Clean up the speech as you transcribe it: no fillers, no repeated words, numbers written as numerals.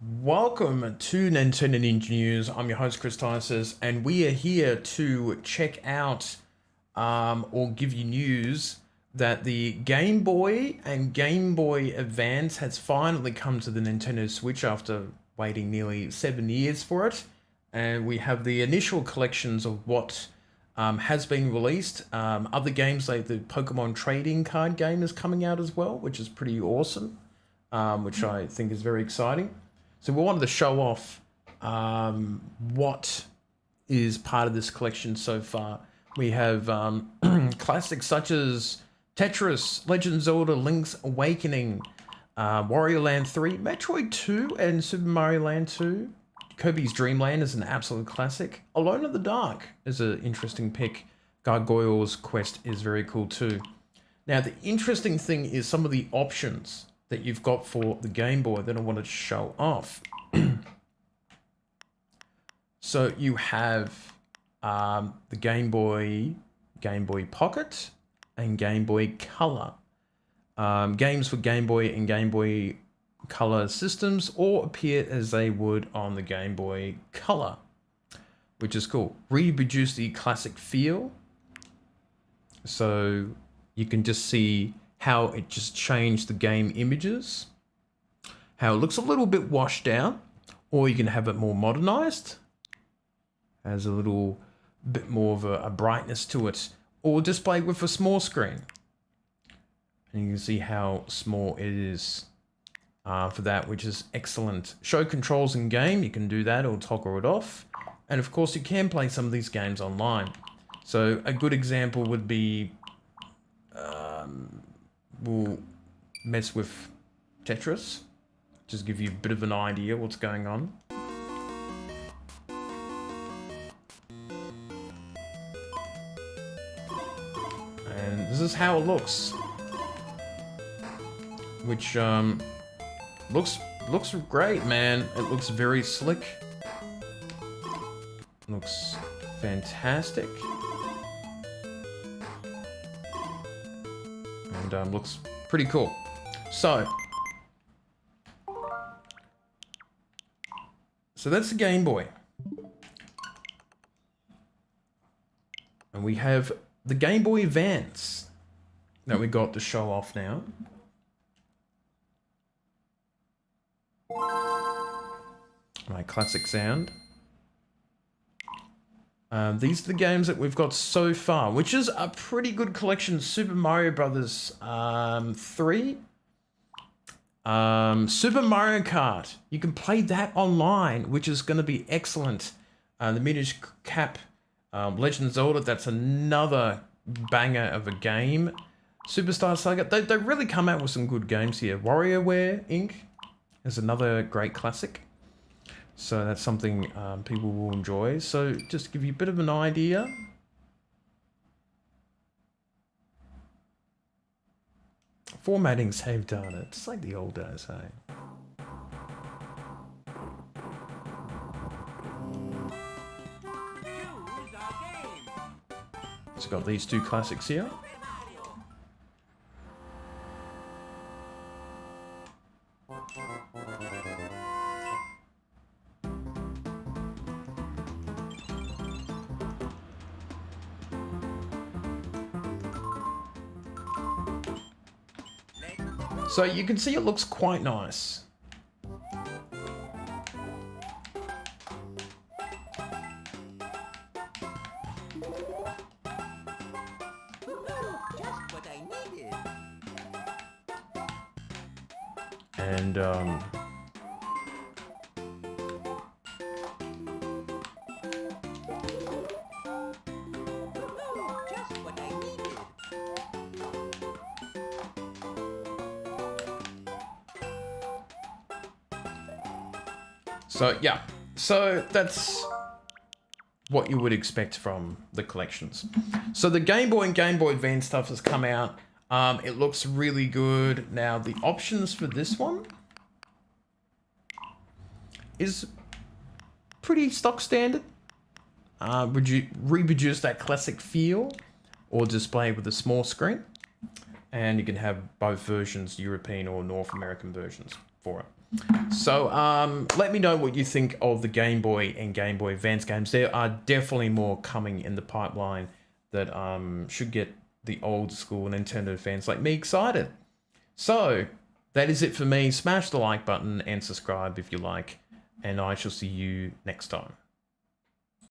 Welcome to Nintendo Ninja News. I'm your host Chris Tysis, and we are here to check out or give you news that the Game Boy and Game Boy Advance has finally come to the Nintendo Switch after waiting nearly 7 years for it. And we have the initial collections of what has been released. Other games like the Pokemon trading card game is coming out as well, which is pretty awesome, which I think is very exciting. So we wanted to show off what is part of this collection so far. We have classics such as Tetris, Legend of Zelda, Link's Awakening, Wario Land 3, Metroid 2, and Super Mario Land 2. Kirby's Dream Land is an absolute classic. Alone in the Dark is an interesting pick. Gargoyle's Quest is very cool too. Now, the interesting thing is some of the options that you've got for the Game Boy that I wanted to show off. So you have the Game Boy Pocket, and Game Boy Color. Games for Game Boy and Game Boy Color systems all appear as they would on the Game Boy Color, which is cool. Reproduce the classic feel, so you can just see how it just changed the game images, how it looks a little bit washed out, or you can have it more modernized, has a little bit more of a brightness to it, or display with a small screen. And you can see how small it is for that, which is excellent. Show controls in game, you can do that or toggle it off. And of course you can play some of these games online. So a good example would be, we'll mess with Tetris, just give you a bit of an idea what's going on. And this is how it looks, which looks great, man. It looks very slick. Looks fantastic. And looks pretty cool. So that's the Game Boy. And we have the Game Boy Advance that we got to show off now. My classic sound. These are the games that we've got so far, which is a pretty good collection. Super Mario Brothers 3. Super Mario Kart. You can play that online, which is going to be excellent. The Minish Cap. Legend of Zelda, that's another banger of a game. Superstar Saga. They really come out with some good games here. WarioWare Inc. is another great classic. So that's something people will enjoy. So just to give you a bit of an idea. Formatting save data. It's like the old days, hey? It's got these two classics here. So you can see it looks quite nice. And so yeah, so that's what you would expect from the collections. So the Game Boy and Game Boy Advance stuff has come out. It looks really good. Now the options for this one is pretty stock standard. Would you reproduce that classic feel or display with a small screen? And you can have both versions, European or North American versions for it. So let me know what you think of the Game Boy and Game Boy Advance games. There are definitely more coming in the pipeline that should get the old school Nintendo fans like me excited. So that is it for me. Smash the like button and subscribe if you like, and I shall see you next time.